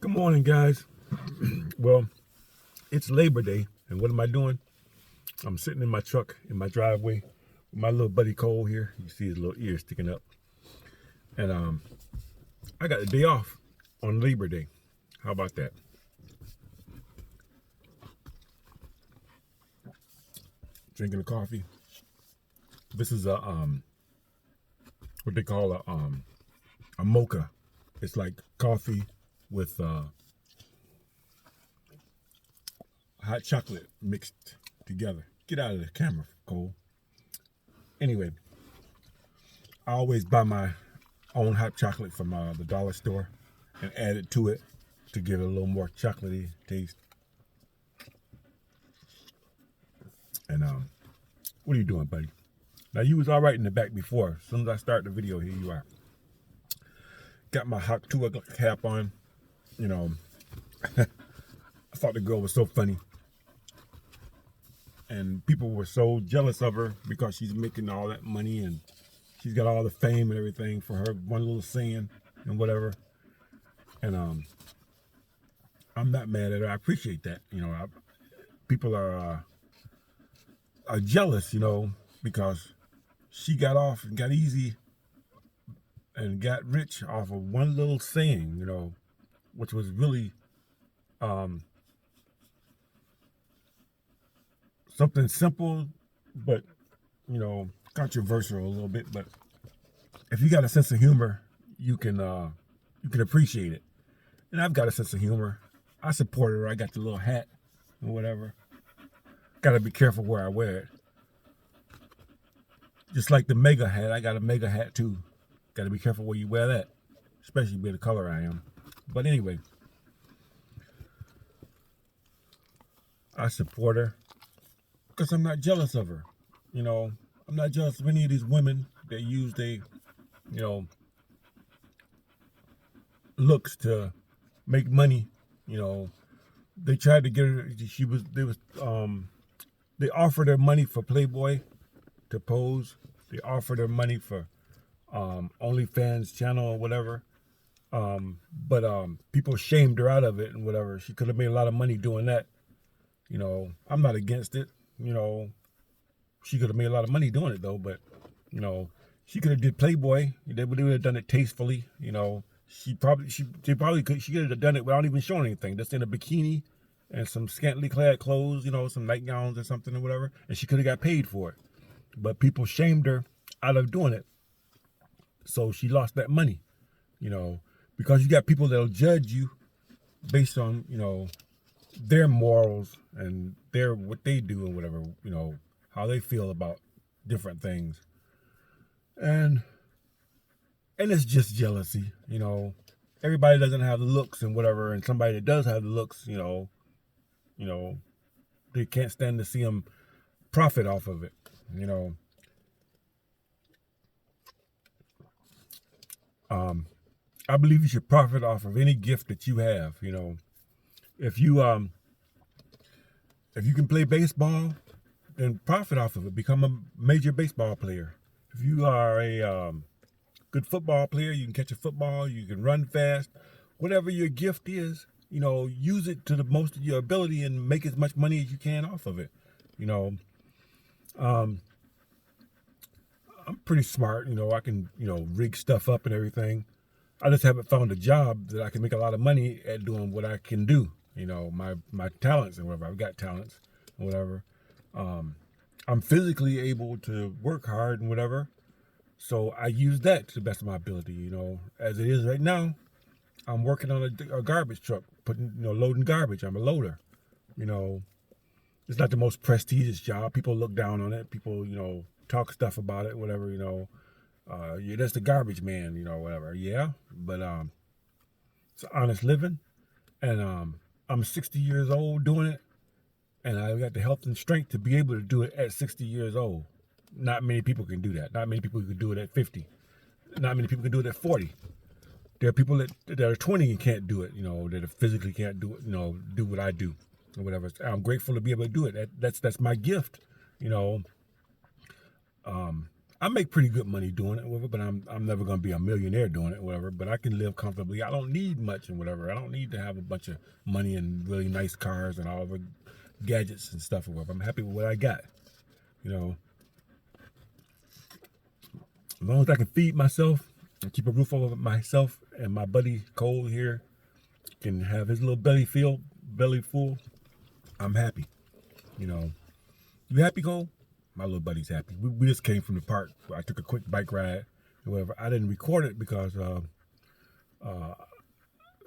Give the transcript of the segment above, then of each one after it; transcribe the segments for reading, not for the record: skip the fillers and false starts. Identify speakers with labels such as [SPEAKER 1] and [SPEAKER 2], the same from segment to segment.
[SPEAKER 1] Good morning, guys. Well, it's Labor Day, and what am I doing? I'm sitting in my truck in my driveway with my little buddy Cole here. You see his little ears sticking up. And I got a day off on Labor Day. How about that? Drinking a coffee. This is a what they call a mocha. It's like coffee with hot chocolate mixed together. Get out of the camera, Cole. Anyway, I always buy my own hot chocolate from the dollar store and add it to it to give it a little more chocolatey taste. And what are you doing, buddy? Now, you was all right in the back before. As soon as I start the video, here you are. Got my hot Tua cap on. You know, I thought the girl was so funny. And people were so jealous of her because she's making all that money and she's got all the fame and everything for her one little saying and whatever. And I'm not mad at her. I appreciate that. You know, people are jealous, you know, because she got off and got easy and got rich off of one little saying, you know, which was really something simple, but, you know, controversial a little bit. But if you got a sense of humor, you can appreciate it. And I've got a sense of humor. I support her. I got the little hat and whatever. Got to be careful where I wear it. Just like the mega hat, I got a mega hat too. Got to be careful where you wear that, especially with the color I am. But anyway, I support her because I'm not jealous of her. You know, I'm not jealous of any of these women that use their, you know, looks to make money. You know, they tried to get her. They offered her money for Playboy to pose. They offered her money for OnlyFans channel or whatever. But people shamed her out of it and whatever. She could have made a lot of money doing that. You know, I'm not against it. You know, she could have made a lot of money doing it though. But you know, she could have did Playboy. They would have done it tastefully. You know, she could have done it without even showing anything. Just in a bikini and some scantily clad clothes. You know, some nightgowns or something or whatever. And she could have got paid for it. But people shamed her out of doing it. So she lost that money, you know, because you got people that'll judge you based on, you know, their morals and what they do and whatever, you know, how they feel about different things. And it's just jealousy, you know. Everybody doesn't have the looks and whatever, and somebody that does have the looks, you know, they can't stand to see them profit off of it, you know. I believe you should profit off of any gift that you have. You know, if you can play baseball, then profit off of it. Become a major baseball player. If you are a good football player, you can catch a football. You can run fast. Whatever your gift is, you know, use it to the most of your ability and make as much money as you can off of it. You know, I'm pretty smart. You know, I can, you know, rig stuff up and everything. I just haven't found a job that I can make a lot of money at doing what I can do. You know, my talents and whatever. I've got talents and whatever. I'm physically able to work hard and whatever. So I use that to the best of my ability. You know, as it is right now, I'm working on a garbage truck, loading garbage. I'm a loader. You know, it's not the most prestigious job. People look down on it. People, you know, talk stuff about it, whatever, you know. You're just a garbage man, you know, whatever. Yeah, but it's an honest living. And I'm 60 years old doing it. And I've got the health and strength to be able to do it at 60 years old. Not many people can do that. Not many people can do it at 50. Not many people can do it at 40. There are people that are 20 and can't do it, you know, that physically can't do it, you know, do what I do or whatever. I'm grateful to be able to do it. That's my gift, you know. I make pretty good money doing it, whatever, but I'm never gonna be a millionaire doing it, whatever. But I can live comfortably. I don't need much and whatever. I don't need to have a bunch of money and really nice cars and all the gadgets and stuff or whatever. I'm happy with what I got. You know, as long as I can feed myself and keep a roof over myself, and my buddy Cole here can have his little belly full, I'm happy. You know, you happy, Cole? My little buddy's happy. We just came from the park. I took a quick bike ride or whatever. I didn't record it because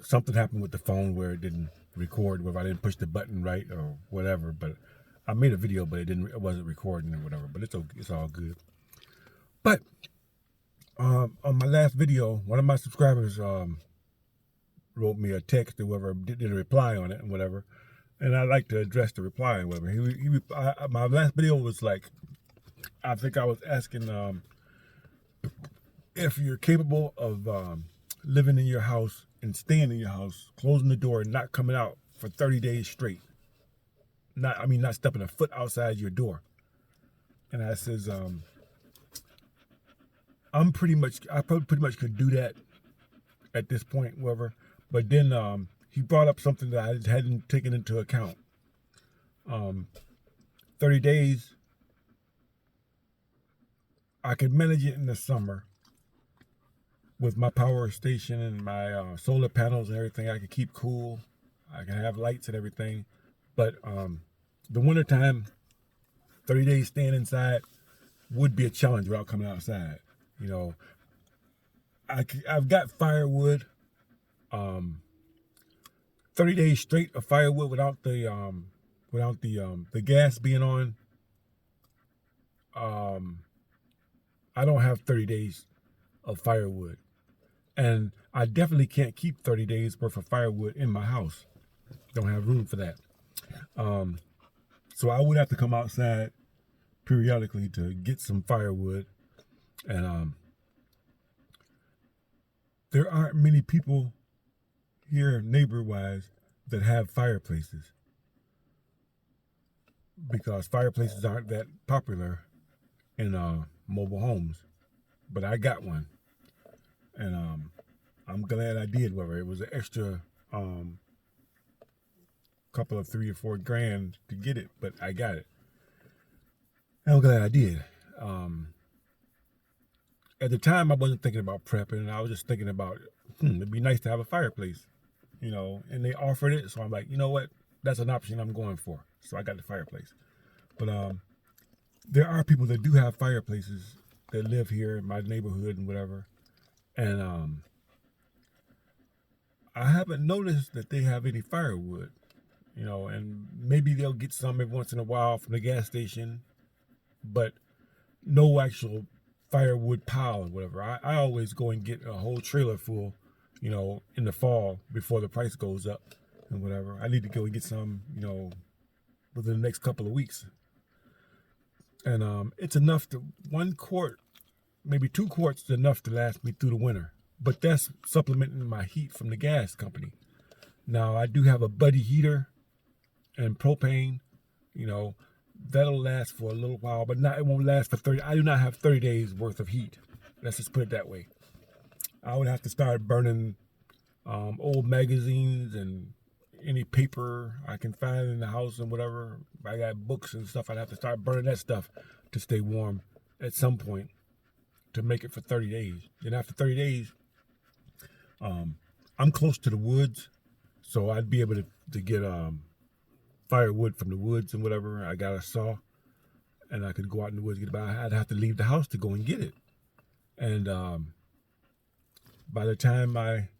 [SPEAKER 1] something happened with the phone where it didn't record, whether I didn't push the button right or whatever. But I made a video, but it wasn't recording or whatever. But it's all good. But on my last video, one of my subscribers wrote me a text or whatever, did a reply on it and whatever. And I like to address the reply and whatever. My last video was like, I think I was asking if you're capable of living in your house and staying in your house, closing the door and not coming out for 30 days straight. Not stepping a foot outside your door. And I says, I pretty much could do that at this point, whatever. But then he brought up something that I hadn't taken into account. 30 days, I could manage it in the summer with my power station and my solar panels and everything. I could keep cool. I can have lights and everything. But the wintertime, 30 days staying inside would be a challenge without coming outside. You know, I've got firewood. 30 days straight of firewood without the gas being on. I don't have 30 days of firewood, and I definitely can't keep 30 days worth of firewood in my house. Don't have room for that. So I would have to come outside periodically to get some firewood, and there aren't many people here neighbor-wise that have fireplaces, because fireplaces aren't that popular in mobile homes. But I got one, and I'm glad I did. Whether it was an extra couple of $3 or $4 grand to get it, but I got it. I'm glad I did. At the time, I wasn't thinking about prepping. I was just thinking about, it'd be nice to have a fireplace, you know. And they offered it, so I'm like, you know what? That's an option I'm going for. So I got the fireplace. But there are people that do have fireplaces that live here in my neighborhood and whatever. And I haven't noticed that they have any firewood, you know. And maybe they'll get some every once in a while from the gas station, but no actual firewood pile or whatever. I always go and get a whole trailer full, you know, in the fall before the price goes up and whatever. I need to go and get some, you know, within the next couple of weeks. And it's enough to 1 quart, maybe 2 quarts is enough to last me through the winter. But that's supplementing my heat from the gas company. Now I do have a buddy heater and propane, you know. That'll last for a little while, but it won't last for 30. I do not have 30 days worth of heat. Let's just put it that way. I would have to start burning old magazines and any paper I can find in the house and whatever. I got books and stuff. I'd have to start burning that stuff to stay warm at some point to make it for 30 days. And after 30 days, I'm close to the woods, so I'd be able to get firewood from the woods and whatever. I got a saw, and I could go out in the woods and get it, but I'd have to leave the house to go and get it. And by the time I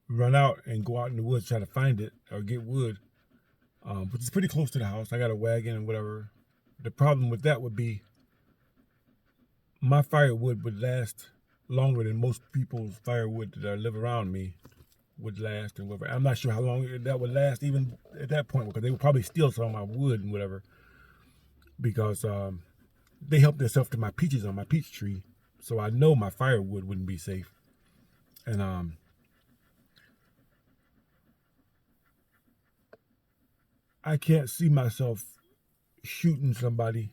[SPEAKER 1] run out and go out in the woods try to find it or get wood, which is pretty close to the house, I got a wagon and whatever. The problem with that would be my firewood would last longer than most people's firewood that live around me would last and whatever. I'm not sure how long that would last even at that point, because they would probably steal some of my wood and whatever, because they helped themselves to my peaches on my peach tree, so I know my firewood wouldn't be safe. And I can't see myself shooting somebody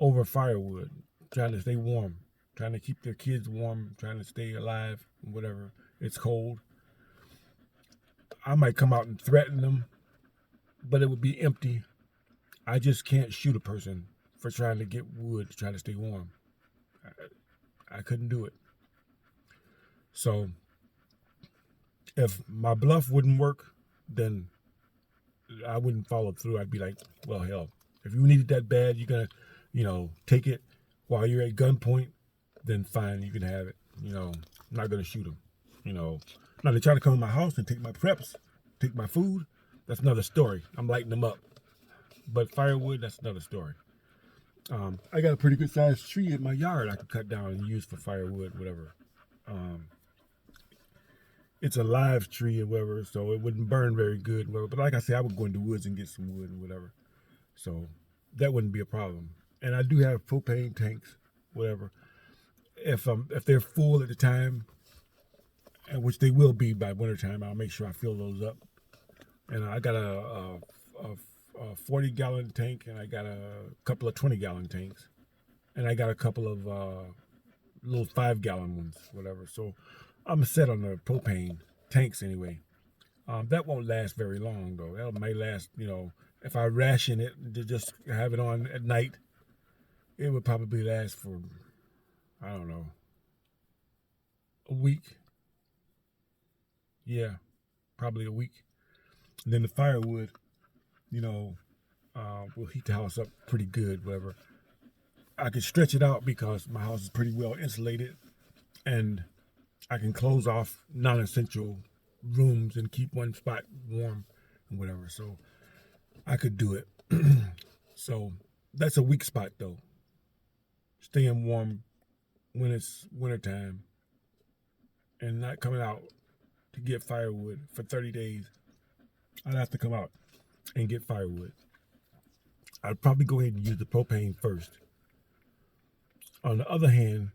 [SPEAKER 1] over firewood. trying to stay warm, trying to keep their kids warm, trying to stay alive, whatever. It's cold. I might come out and threaten them, but it would be empty. I just can't shoot a person for trying to get wood to try to stay warm. I couldn't do it. So if my bluff wouldn't work, then I wouldn't follow through. I'd be like, well, hell, if you need it that bad, you're going to, take it while you're at gunpoint, then fine, you can have it. I'm not going to shoot them. Now they try to come to my house and take my preps, take my food. That's another story. I'm lighting them up. But firewood, that's another story. I got a pretty good sized tree in my yard I could cut down and use for firewood, whatever. It's a live tree or whatever, so it wouldn't burn very good, whatever. But like I said, I would go in the woods and get some wood and whatever. So that wouldn't be a problem. And I do have propane tanks, whatever. If they're full at the time, and which they will be by wintertime, I'll make sure I fill those up. And I got a 40-gallon tank, and I got a couple of 20-gallon tanks, and I got a couple of little 5-gallon ones, whatever. So I'm set on the propane tanks anyway. That won't last very long though. That might last, if I ration it to just have it on at night, it would probably last for, I don't know, a week. Yeah, probably a week. And then the firewood, will heat the house up pretty good, whatever. I can stretch it out because my house is pretty well insulated, and I can close off non-essential rooms and keep one spot warm and whatever. So I could do it. So that's a weak spot though. Staying warm when it's wintertime and not coming out to get firewood for 30 days. I'd have to come out and get firewood. I'd probably go ahead and use the propane first. On the other hand,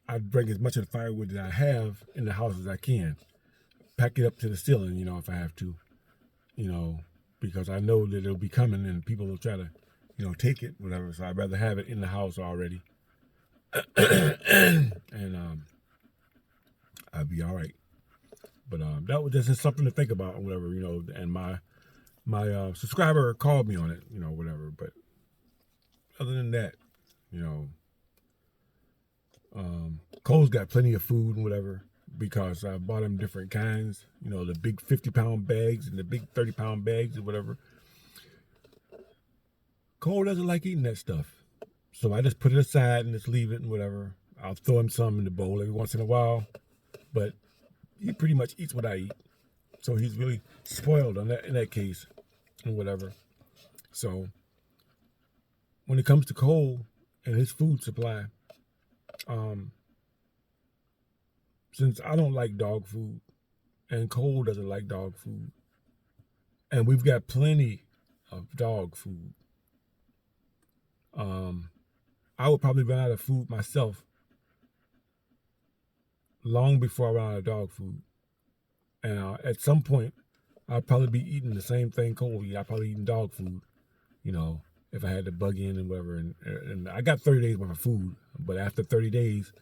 [SPEAKER 1] I'd bring as much of the firewood that I have in the house as I can. Pack it up to the ceiling, if I have to, because I know that it'll be coming and people will try to, take it, whatever. So I'd rather have it in the house already. And I'd be all right. But that was just something to think about, whatever, and my subscriber called me on it, whatever. But other than that, Cole's got plenty of food and whatever because I bought him different kinds, the big 50-pound bags and the big 30-pound bags or whatever. Cole doesn't like eating that stuff. So I just put it aside and just leave it and whatever. I'll throw him some in the bowl every once in a while, but he pretty much eats what I eat. So he's really spoiled in that case and whatever. So when it comes to Cole and his food supply, since I don't like dog food and Cole doesn't like dog food, and we've got plenty of dog food, I would probably run out of food myself long before I run out of dog food. And at some point, I'll probably be eating the same thing Cole eats. I'll probably eating dog food, if I had to bug in and whatever. And I got 30 days worth of food, but after 30 days,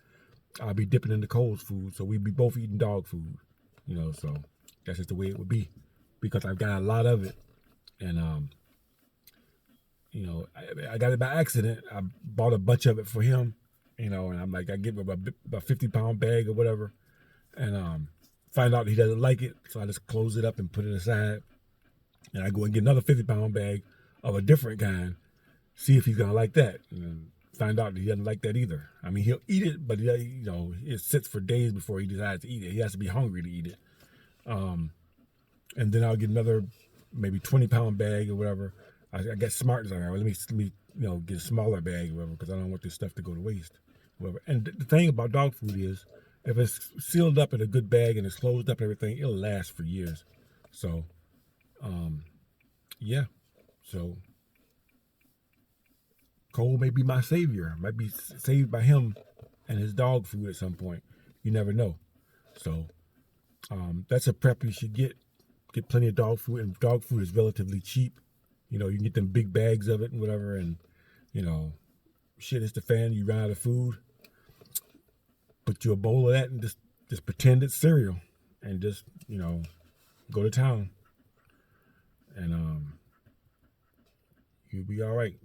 [SPEAKER 1] I'll be dipping into Cole's food. So we'd be both eating dog food, so that's just the way it would be because I've got a lot of it. And, I got it by accident. I bought a bunch of it for him, and I'm like, I give him a 50-pound bag or whatever. And, find out he doesn't like it, so I just close it up and put it aside. And I go and get another 50-pound bag of a different kind, see if he's gonna like that, and find out that he doesn't like that either. I mean, he'll eat it, but it sits for days before he decides to eat it. He has to be hungry to eat it. And then I'll get another maybe 20-pound bag or whatever. I get smart as I go. Let me get a smaller bag or whatever because I don't want this stuff to go to waste. Whatever. And the thing about dog food is, if it's sealed up in a good bag and it's closed up and everything, it'll last for years. So, yeah. So, Cole may be my savior. Might be saved by him and his dog food at some point. You never know. So, that's a prep you should get. Get plenty of dog food, and dog food is relatively cheap. You can get them big bags of it and whatever, and, shit hits the fan, you run out of food, put you a bowl of that and just pretend it's cereal and just, go to town. And you'll be all right,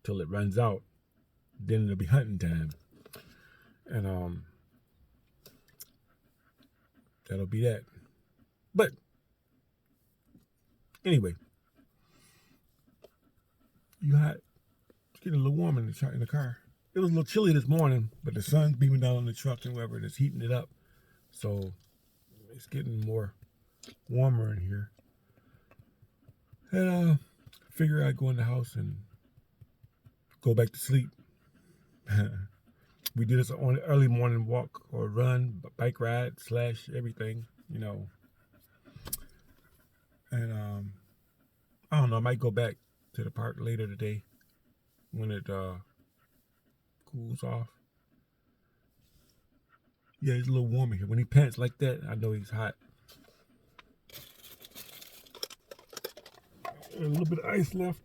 [SPEAKER 1] till it runs out. Then it'll be hunting time. And that'll be that. But anyway, you hot. It's getting a little warm in the car. It was a little chilly this morning, but the sun's beaming down on the truck and whatever, and it's heating it up. So it's getting more warmer in here. And figure I'd go in the house and go back to sleep. We did this on an early morning walk or run, bike ride / everything, And I don't know, I might go back to the park later today when it cools off. Yeah, it's a little warm in here. When he pants like that, I know he's hot. A little bit of ice left.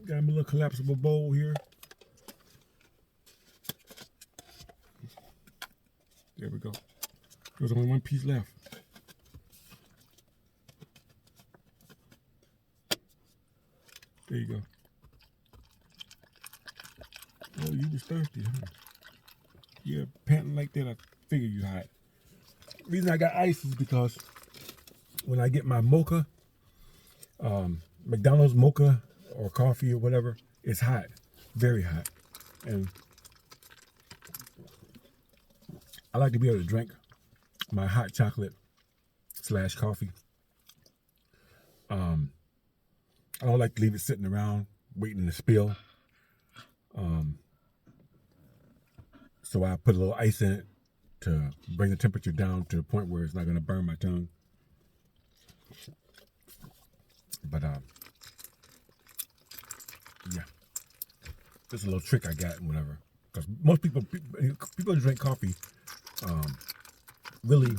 [SPEAKER 1] Got him a little collapsible bowl here. There we go. There's only one piece left. There you go. Oh, you was thirsty, huh? Yeah, panting like that, I figure you hot. The reason I got ice is because when I get my mocha, McDonald's mocha or coffee or whatever, it's hot, very hot. And I like to be able to drink my hot chocolate / coffee. I don't like to leave it sitting around waiting to spill. So I put a little ice in it to bring the temperature down to the point where it's not going to burn my tongue. But yeah, just a little trick I got and whatever. Because most people who drink coffee really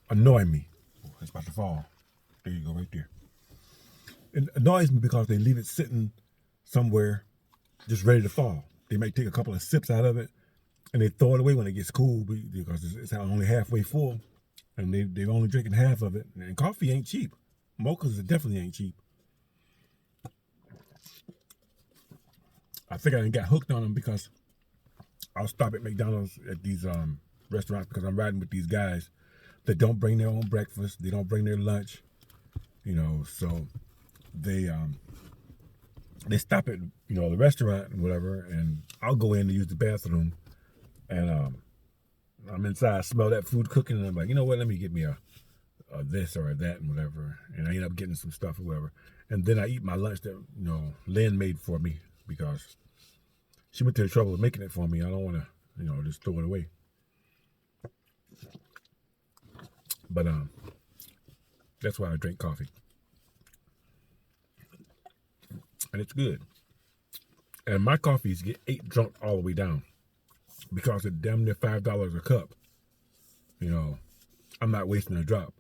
[SPEAKER 1] annoy me. Oh, it's about to fall. There you go, right there. It annoys me because they leave it sitting somewhere just ready to fall. They might take a couple of sips out of it and they throw it away when it gets cool because it's only halfway full and they're only drinking half of it. And coffee ain't cheap. Mochas definitely ain't cheap. I think I done got hooked on them because I'll stop at McDonald's at these restaurants because I'm riding with these guys that don't bring their own breakfast. They don't bring their lunch, so they stop at, the restaurant and whatever, and I'll go in to use the bathroom, and I'm inside, I smell that food cooking, and I'm like, you know what, let me get me a this or a that and whatever, and I end up getting some stuff or whatever, and then I eat my lunch that, Lynn made for me because she went to the trouble of making it for me. I don't want to, just throw it away. But that's why I drink coffee. And it's good. And my coffees get 8 drunk all the way down because it's damn near $5 a cup. I'm not wasting a drop.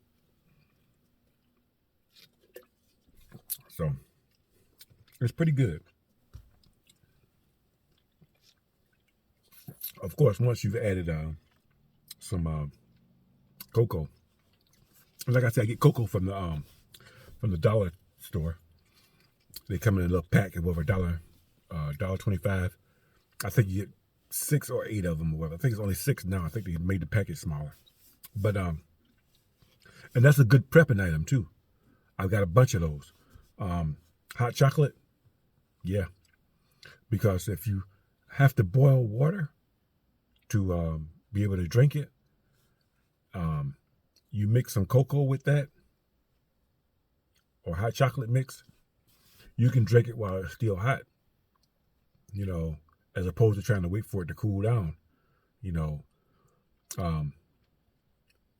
[SPEAKER 1] So it's pretty good. Of course, once you've added some cocoa, like I said, I get cocoa from the dollar store. They come in a little pack of over $1.25. I think you get 6 or 8 of them or whatever. I think it's only 6 now. I think they made the package smaller. But and that's a good prepping item too. I've got a bunch of those. Hot chocolate, yeah. Because if you have to boil water to be able to drink it, you mix some cocoa with that or hot chocolate mix. You can drink it while it's still hot, as opposed to trying to wait for it to cool down.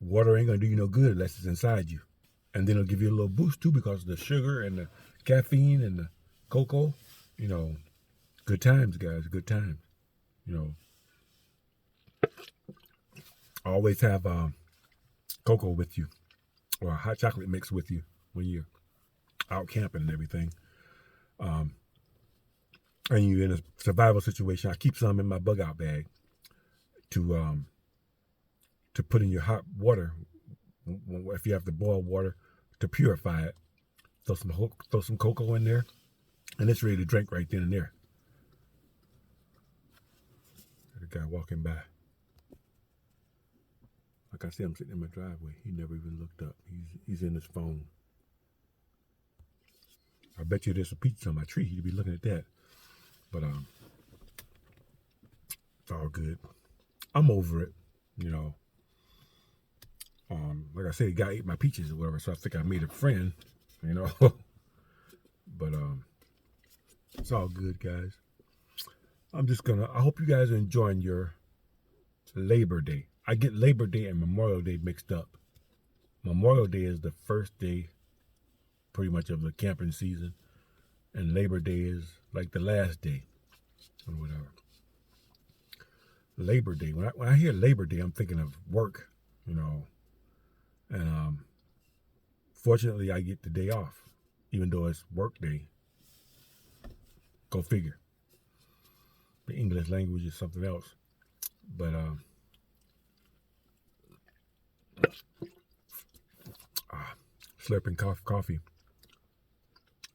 [SPEAKER 1] Water ain't gonna do you no good unless it's inside you. And then it'll give you a little boost too because of the sugar and the caffeine and the cocoa. Good times, guys, good times. Always have cocoa with you or a hot chocolate mix with you when you're out camping and everything. and you're in a survival situation, I keep some in my bug out bag to put in your hot water if you have to boil water to purify it. Throw some cocoa in there, and it's ready to drink right then and there. The guy walking by. Like I said, I'm sitting in my driveway. He never even looked up. He's in his phone. I bet you there's a peach on my tree. He'd be looking at that. But it's all good. I'm over it, you know. Like I said, the guy ate my peaches or whatever, so I think I made a friend, you know. But it's all good, guys. I hope you guys are enjoying your Labor Day. I get Labor Day and Memorial Day mixed up. Memorial Day is the first day pretty much of the camping season, and Labor Day is like the last day or whatever. Labor Day, when I hear Labor Day, I'm thinking of work, you know, and fortunately I get the day off, even though it's work day. Go figure. The English language is something else. But slurping coffee.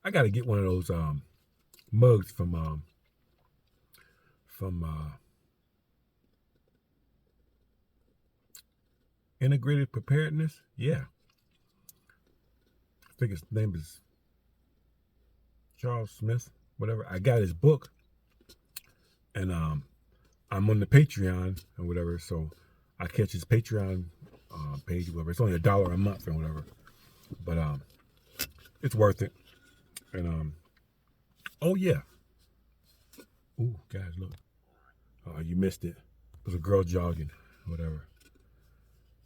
[SPEAKER 1] I gotta get one of those mugs from Integrated Preparedness. Yeah, I think his name is Charles Smith, whatever. I got his book, and I'm on the Patreon or whatever, so I catch his Patreon page, whatever. It's only $1 a month or whatever, but it's worth it. And oh yeah, ooh, guys, look, you missed it. There's a girl jogging, whatever.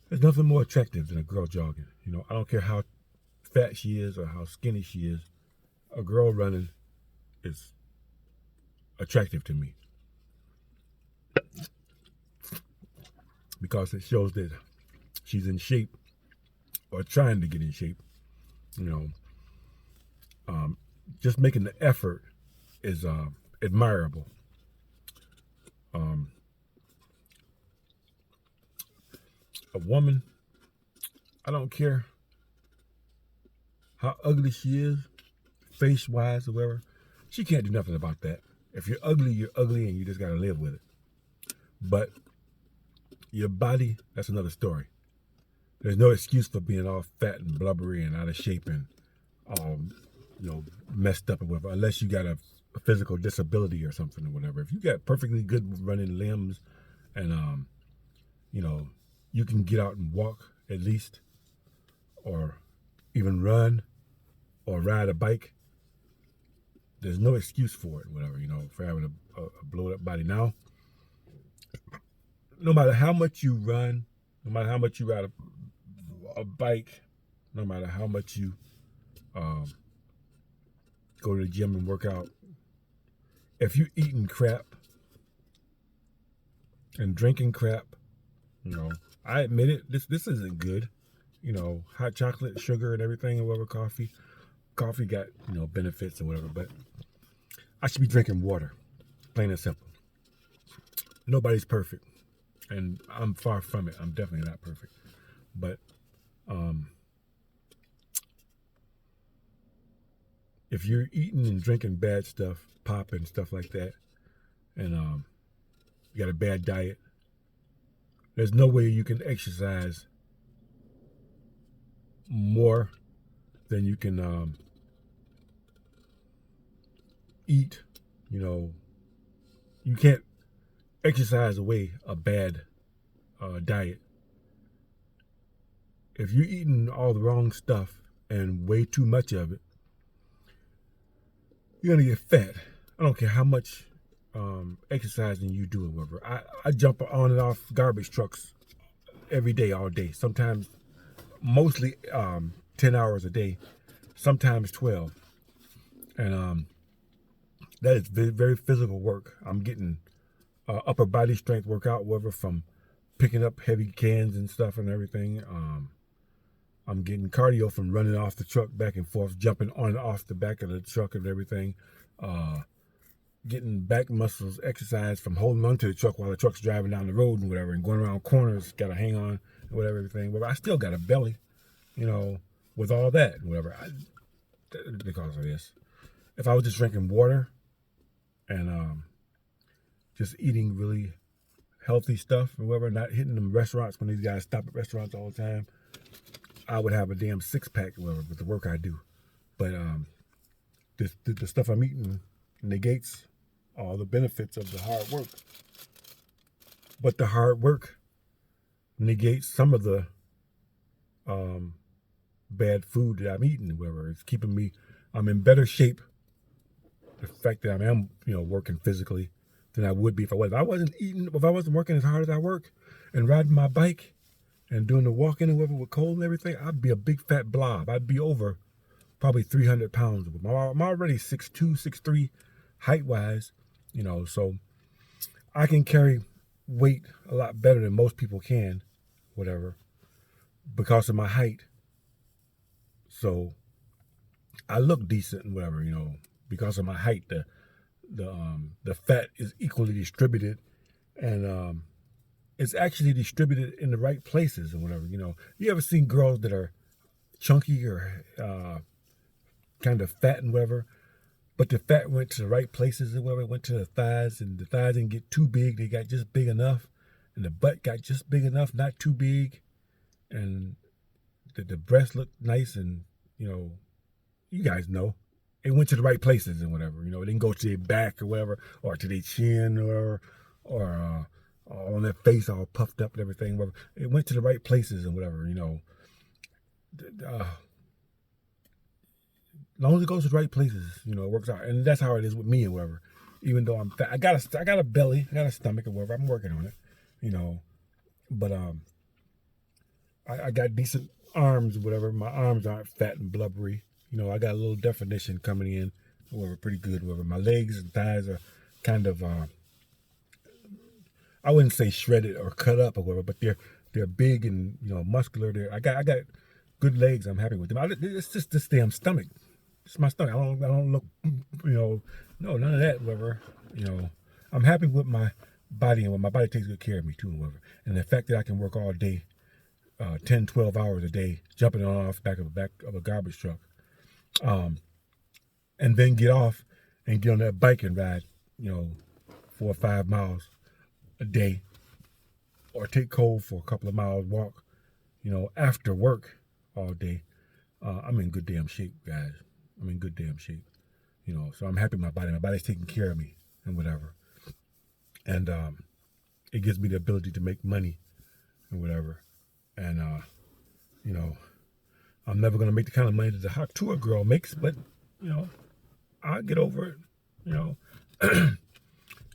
[SPEAKER 1] There's nothing more attractive than a girl jogging. You know, I don't care how fat she is or how skinny she is. A girl running is attractive to me because it shows that she's in shape or trying to get in shape. You know, just making the effort is admirable. A woman, I don't care how ugly she is, face-wise or whatever, she can't do nothing about that. If you're ugly, and you just gotta live with it. But your body, that's another story. There's no excuse for being all fat and blubbery and out of shape and you know, messed up or whatever, unless you got a physical disability or something or whatever. If you got perfectly good running limbs and you know, you can get out and walk at least, or even run or ride a bike, there's no excuse for it, whatever, you know, for having a blown up body. Now, no matter how much you run, no matter how much you ride a bike, no matter how much you go to the gym and work out, if you're eating crap and drinking crap, you know, I admit it, this isn't good. You know, hot chocolate, sugar, and everything, and whatever, coffee got, you know, benefits or whatever, but I should be drinking water, plain and simple. Nobody's perfect, and I'm far from it. I'm definitely not perfect, but if you're eating and drinking bad stuff, pop and stuff like that, and you got a bad diet, there's no way you can exercise more than you can eat. You know, you can't exercise away a bad diet. If you're eating all the wrong stuff and way too much of it, you're gonna get fat. I don't care how much exercising you do or whatever. I jump on and off garbage trucks every day, all day. Sometimes, mostly 10 hours a day, sometimes 12. And that is very, very physical work. I'm getting upper body strength workout, whatever, from picking up heavy cans and stuff and everything. I'm getting cardio from running off the truck back and forth, jumping on and off the back of the truck and everything. Getting back muscles exercise from holding onto the truck while the truck's driving down the road and whatever, and going around corners, got to hang on and whatever, everything. But I still got a belly, with all that and whatever. Because of this. If I was just drinking water and just eating really healthy stuff and whatever, not hitting them restaurants when these guys stop at restaurants all the time, I would have a damn six-pack or whatever with the work I do. But the stuff I'm eating negates all the benefits of the hard work. But the hard work negates some of the bad food that I'm eating, whatever. It's keeping me, I'm in better shape. The fact that I am, working physically than I would be if I wasn't. If I wasn't working as hard as I work and riding my bike and doing the walking and whatever with cold and everything, I'd be a big fat blob. I'd be over probably 300 pounds. I'm already 6'2", 6'3", height-wise, so I can carry weight a lot better than most people can, whatever, because of my height. So I look decent and whatever, because of my height. The fat is equally distributed, and it's actually distributed in the right places and whatever. You ever seen girls that are chunky or kind of fat and whatever, but the fat went to the right places and whatever. It went to the thighs, and the thighs didn't get too big. They got just big enough, and the butt got just big enough, not too big, and the breasts looked nice, and you guys know. It went to the right places and whatever. It didn't go to their back or whatever, or to their chin or on their face all puffed up and everything. Whatever. It went to the right places and whatever. As long as it goes to the right places, it works out. And that's how it is with me and whatever. Even though I'm fat, I got a belly, I got a stomach or whatever. I'm working on it, But I got decent arms or whatever. My arms aren't fat and blubbery. I got a little definition coming in, whatever, pretty good, whatever. My legs and thighs are kind of, I wouldn't say shredded or cut up or whatever, but they're big and muscular. I got good legs. I'm happy with them. It's just this damn stomach. It's my stomach. I don't look, no, none of that, whatever. I'm happy with my body, and when my body takes good care of me too, whatever. And the fact that I can work all day, 10, 12 hours a day, jumping on off back of a garbage truck. And then get off and get on that bike and ride, 4 or 5 miles a day, or take Cole for a couple of miles walk, after work all day. I'm in good damn shape, guys. I'm in good damn shape, so I'm happy with my body. My body's taking care of me and whatever. And, it gives me the ability to make money and whatever. And, I'm never going to make the kind of money that the hot tour girl makes, but, I'll get over it,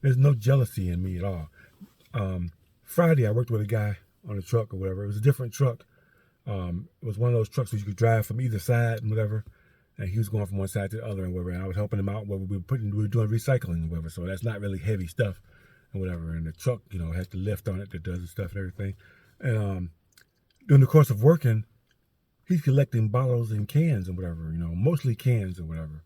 [SPEAKER 1] There's no jealousy in me at all. Friday, I worked with a guy on a truck or whatever. It was a different truck. It was one of those trucks that you could drive from either side and whatever. And he was going from one side to the other and whatever. And I was helping him out where we were doing recycling and whatever. So that's not really heavy stuff and whatever. And the truck, has the lift on it that does the stuff and everything. And during the course of working, he's collecting bottles and cans and whatever, mostly cans or whatever.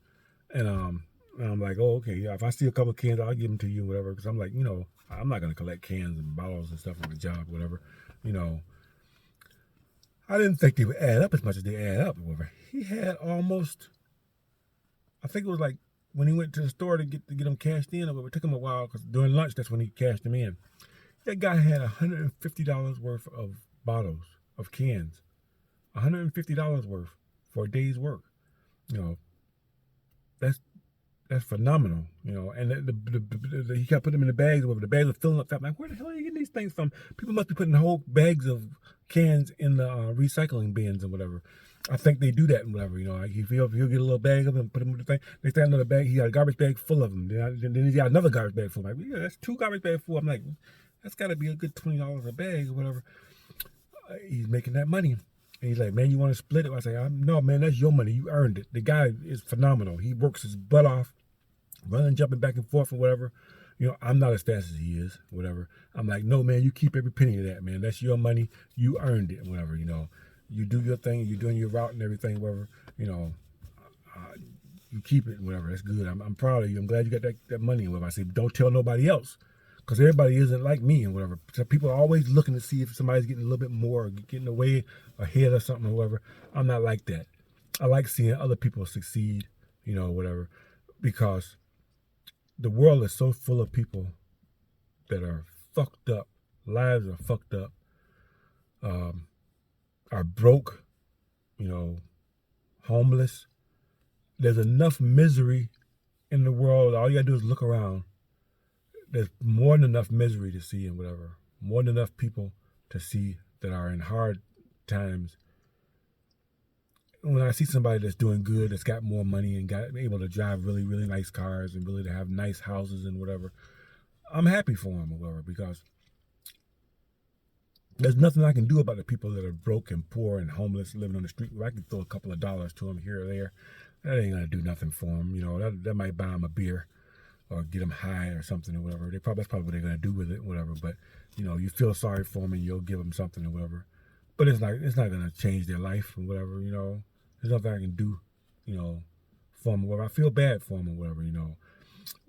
[SPEAKER 1] And I'm like, oh, okay, yeah, if I see a couple of cans, I'll give them to you, whatever. Because I'm like, I'm not going to collect cans and bottles and stuff on the job, whatever. I didn't think they would add up as much as they add up, whatever. He had almost, I think it was like when he went to the store to get them cashed in, or whatever. It took him a while because during lunch, that's when he cashed them in. That guy had $150 worth of bottles, of cans. $150 worth for a day's work. That's phenomenal, and he kept putting them in the bags. The bags are filling up. I'm like, where the hell are you getting these things from? People must be putting whole bags of cans in the recycling bins and whatever. I think they do that and whatever, he'll get a little bag of them and put them in the thing. Next time another bag, he got a garbage bag full of them. Then he got another garbage bag full. I'm like, yeah, that's 2 garbage bags full. I'm like, that's got to be a good $20 a bag or whatever. He's making that money. And he's like, man, you want to split it? I say, no, man, that's your money. You earned it. The guy is phenomenal. He works his butt off, running, jumping back and forth or whatever. I'm not as fast as he is, whatever. I'm like, no, man, you keep every penny of that, man. That's your money. You earned it, whatever, you do your thing, you're doing your route and everything, whatever, you know, you keep it, whatever. That's good. I'm proud of you. I'm glad you got that money and whatever. I say, don't tell nobody else, because everybody isn't like me and whatever. So people are always looking to see if somebody's getting a little bit more or getting away ahead or something or whatever. I'm not like that. I like seeing other people succeed, you know, whatever, because the world is so full of people that are fucked up. Lives are fucked up. Are broke, you know, homeless. There's enough misery in the world. All you gotta do is look around. There's more than enough misery to see and whatever. More than enough people to see that are in hard times. When I see somebody that's doing good, that's got more money and got able to drive really, really nice cars and really to have nice houses and whatever, I'm happy for them or whatever, because there's nothing I can do about the people that are broke and poor and homeless, living on the street. I can throw a couple of dollars to them here or there. That ain't gonna do nothing for them. You know, that might buy them a beer or get them high or something or whatever. That's probably what they're gonna do with it, whatever. But you know, you feel sorry for them and you'll give them something or whatever. But it's not gonna change their life or whatever. You know, there's nothing I can do, you know, for them or whatever. I feel bad for them or whatever. You know,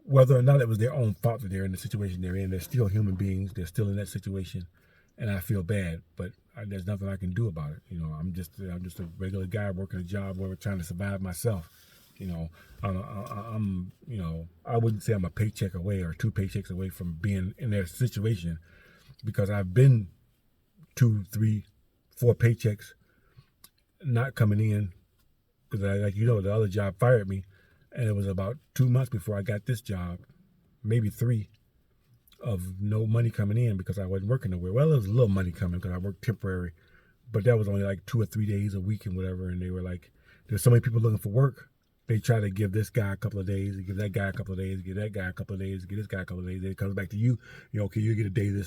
[SPEAKER 1] whether or not it was their own fault that they're in the situation they're in, they're still human beings. They're still in that situation, and I feel bad. But there's nothing I can do about it. You know, I'm just a regular guy working a job where we're trying to survive myself. You know, I'm you know, I wouldn't say I'm a paycheck away or 2 paychecks away from being in their situation, because I've been 2, 3, 4 paychecks not coming in, because like you know, the other job fired me, and it was about 2 months before I got this job, maybe 3, of no money coming in because I wasn't working nowhere. Well, there was a little money coming because I worked temporary, but that was only like 2 or 3 days a week and whatever. And they were like, there's so many people looking for work. They try to give this guy a couple of days, give that guy a couple of days, give that guy a couple of days, give this guy a couple of days. Then it comes back to you. You know, okay, you get a day this